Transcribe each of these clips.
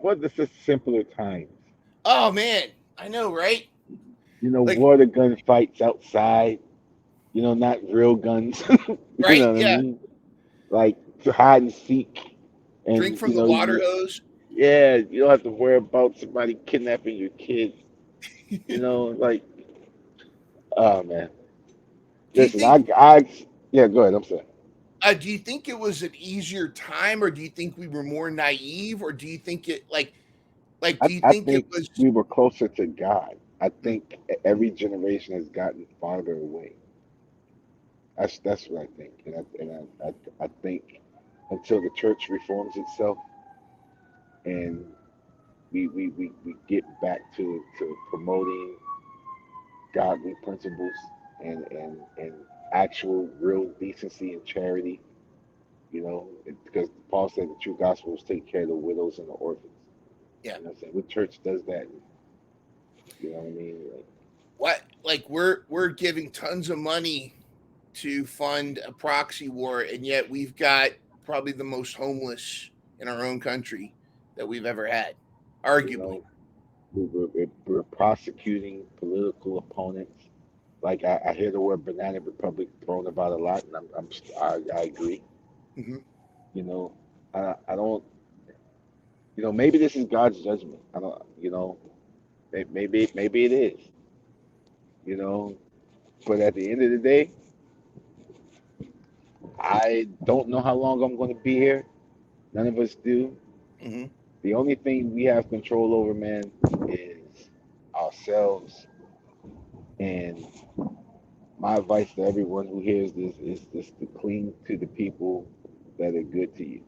was the simpler times. Oh man, I know, right? Like, Water gun fights outside. Not real guns. You right? know what I Yeah. mean? Like to hide and seek, Drink and from the water hose. yeah, you don't have to worry about somebody kidnapping your kids. Like, oh man, Do you listen, think? yeah, go ahead. I'm sorry. Do you think it was an easier time, or do you think we were more naive, or do you think it like I, do you I think it think was? we were closer to God. I Mm, think every generation has gotten farther away. That's what I think, and I think until the church reforms itself and we get back to promoting godly principles and actual real decency and charity, because Paul said the true gospel is take care of the widows and the orphans. yeah. What I'm saying? What church does that? You know what I mean? Like, What, like, we're giving tons of money to fund a proxy war, and yet we've got probably the most homeless in our own country that we've ever had, you arguably. know, we're prosecuting political opponents. Like I hear the word banana republic thrown about a lot, and I agree. Hmm. You know, I don't. Maybe this is God's judgment. I don't. Maybe it is. You know, but at the end of the day, I don't know how long I'm going to be here. None of us do. Hmm. The only thing we have control over, man, is ourselves. And my advice to everyone who hears this is just to cling to the people that are good to you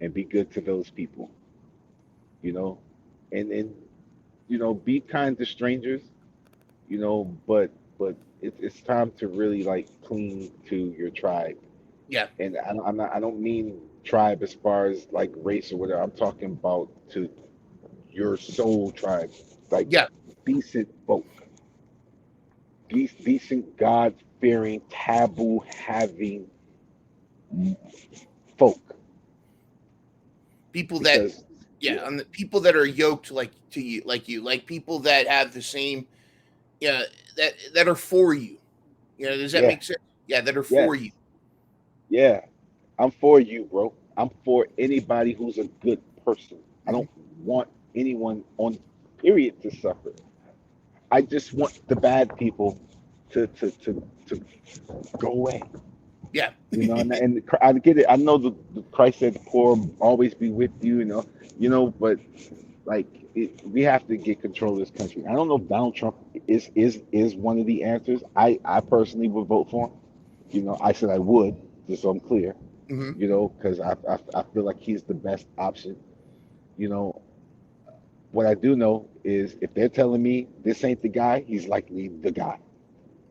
and be good to those people. You know, and be kind to strangers. But it's time to really like cling to your tribe. Yeah, And I don't mean tribe as far as like race or whatever. I'm talking about to your soul tribe, like yeah. decent folk, decent God fearing, taboo having folk. People that, Because yeah, yeah, on the people that are yoked like to you, like people that have the same, yeah, that are for you. Does that yeah, make sense? Yeah, that are yes, for you. yeah. I'm for you, bro. I'm for anybody who's a good person. I Hmm. don't want anyone on period to suffer. I just want the bad people to go away. Yeah. And I get it. I know the Christ said the poor always be with you. But like we have to get control of this country. I don't know if Donald Trump is one of the answers. I personally would vote for him. I said I would, just so I'm clear. Hmm. Because I feel like he's the best option. You know, what I do know is if they're telling me this ain't the guy, he's likely the guy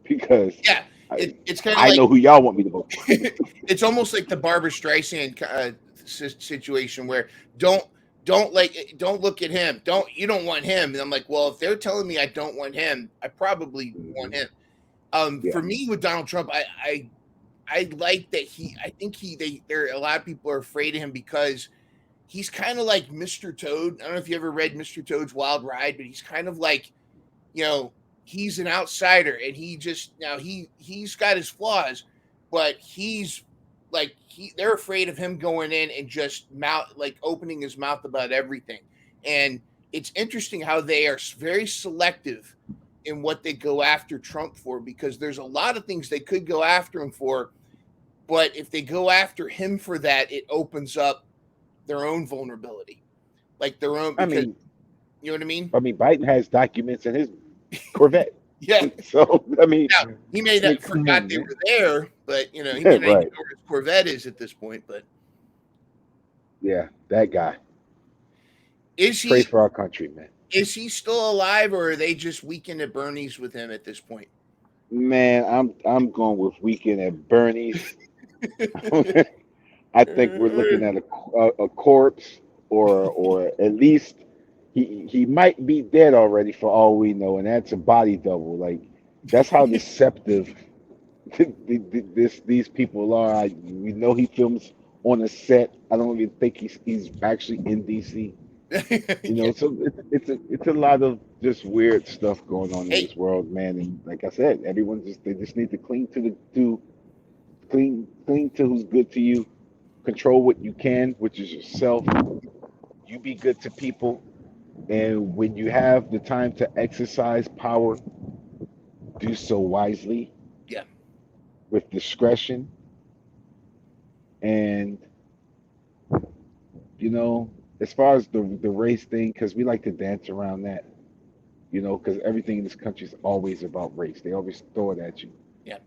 because Yeah. I, It's kind of I like know who y'all want me to vote for. it's almost like the Barbara Streisand situation where don't don't look at him. You don't want him. And I'm like, well, if they're telling me I don't want him, I probably want Hmm. him. Yeah, For me with Donald Trump, I like that I think there a lot of people are afraid of him because he's kind of like Mr. Toad. I don't know if you ever read Mr. Toad's Wild Ride, but he's kind of like, you know, he's an outsider and he just now he's got his flaws, but he's like they're afraid of him going in and just mouth like opening his mouth about everything. And it's interesting how they are very selective in what they go after Trump for because there's a lot of things they could go after him for, but if they go after him for that, it opens up their own vulnerability, like their own I because mean, you know what I mean? Biden has documents in his Corvette, Yeah. so Now he may I mean, not come forgot on, they man. were there, but he Yeah, may not even right. know where his Corvette is at this point. But Yeah, that guy. is Pray he for our country, man. is he still alive, or are they just weekend at Bernie's with him at this point? Man, I'm going with Weekend at Bernie's. I think we're looking at a corpse, or at least he might be dead already for all we know, and that's a body double. Like that's how deceptive these people are. We know he films on a set. I don't even think he's actually in DC. You Yeah. know, so it's a lot of just weird stuff going on in Hey, this world, man. And like I said, everyone just they just need to cling to who's good to you. Control what you can, which is yourself. You be good to people, and when you have the time to exercise power, do so wisely yeah, with discretion. And you know, as far as the race thing, because we like to dance around that, you know, because everything in this country is always about race. They always throw it at you. yeah.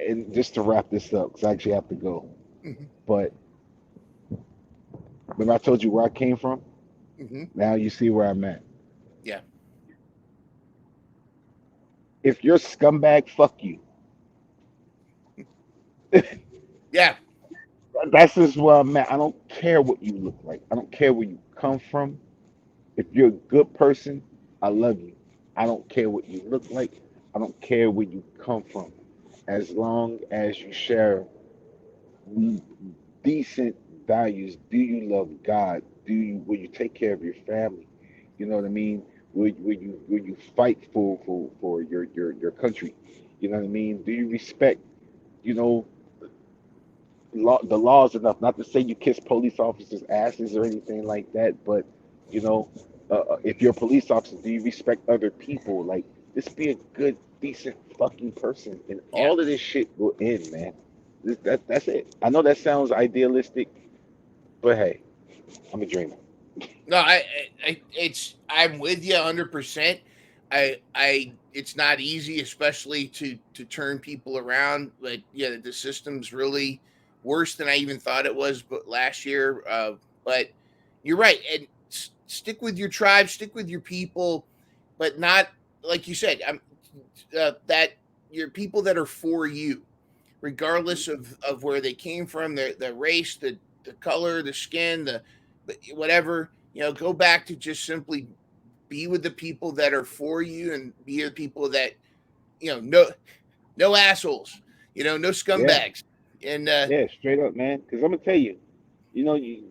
And just to wrap this up, because I actually have to go. Hmm. But remember, I told you where I came from. Hmm. Now you see where I'm at. Yeah, If you're a scumbag, fuck you. yeah, That's just where I'm at. I don't care what you look like. I don't care where you come from. If you're a good person, I love you. I don't care what you look like. I don't care where you come from. As long as you share decent values, do you love God? Will you take care of your family? You know what I mean? Will you fight for your country? You know what I mean? Do you respect, you know, the laws enough? Not to say you kiss police officers' asses or anything like that, but you know, if you're a police officer, do you respect other people? Like, just be a good, decent fucking person, and yeah. all of this shit will end, man. That's it. I know that sounds idealistic, but hey, I'm a dreamer. No, I'm with you 100%. It's not easy, especially to turn people around. But yeah, the system's really worse than I even thought it was. But last year, but you're right, and stick with your tribe, stick with your people, but not like you said. That your people that are for you, regardless of where they came from, the race, the color, the skin, the whatever. Go back to just simply be with the people that are for you, and be with people that no assholes, no Yeah, scumbags, and yeah, straight up, man. Because I'm gonna tell you,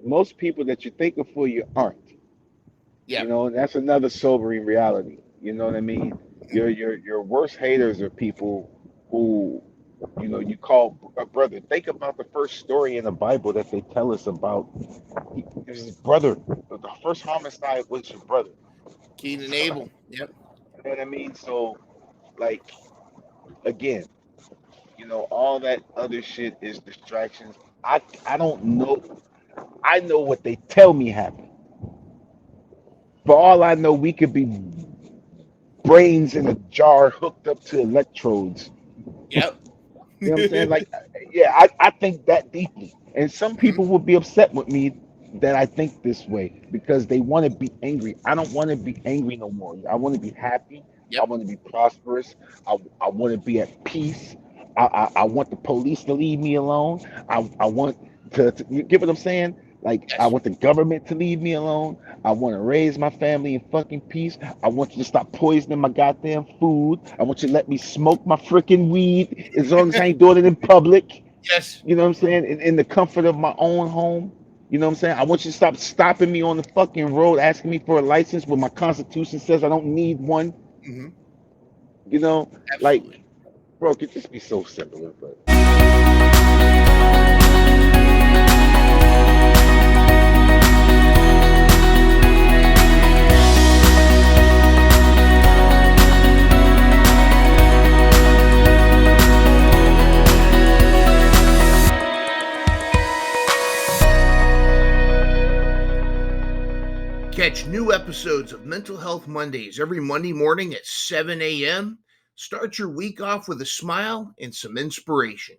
most people that you think of for you aren't. yeah, And that's another sobering reality. You know what I mean? Your worst haters are people who, you call a brother. Think about the first story in the Bible that they tell us about. It was his brother. The first homicide was your brother. Keen and So, Abel. Yep. you know what I mean? So, like, again, all that other shit is distractions. I don't know. I know what they tell me happened. For all I know, we could be brains in a jar hooked up to electrodes. Yep. You know what I'm saying? Like, yeah, I think that deeply. And some Hmm. people will be upset with me that I think this way because they want to be angry. I don't want to be angry no more. I want to be happy. I Yep. want to be prosperous. I want to be at peace. I want the police to leave me alone. I want you get what I'm saying? Like, I Yes. want the government to leave me alone. I want to raise my family in fucking peace. I want you to stop poisoning my goddamn food. I want you to let me smoke my freaking weed as long as I ain't doing it in public. Yes. You know what I'm saying? In the comfort of my own home. You know what I'm saying? I want you to stop stopping me on the fucking road asking me for a license when my constitution says I don't need one. Hmm. You know, Absolutely. like, bro, it could just be so simpler, but Catch new episodes of Mental Health Mondays every Monday morning at 7 a.m. Start your week off with a smile and some inspiration.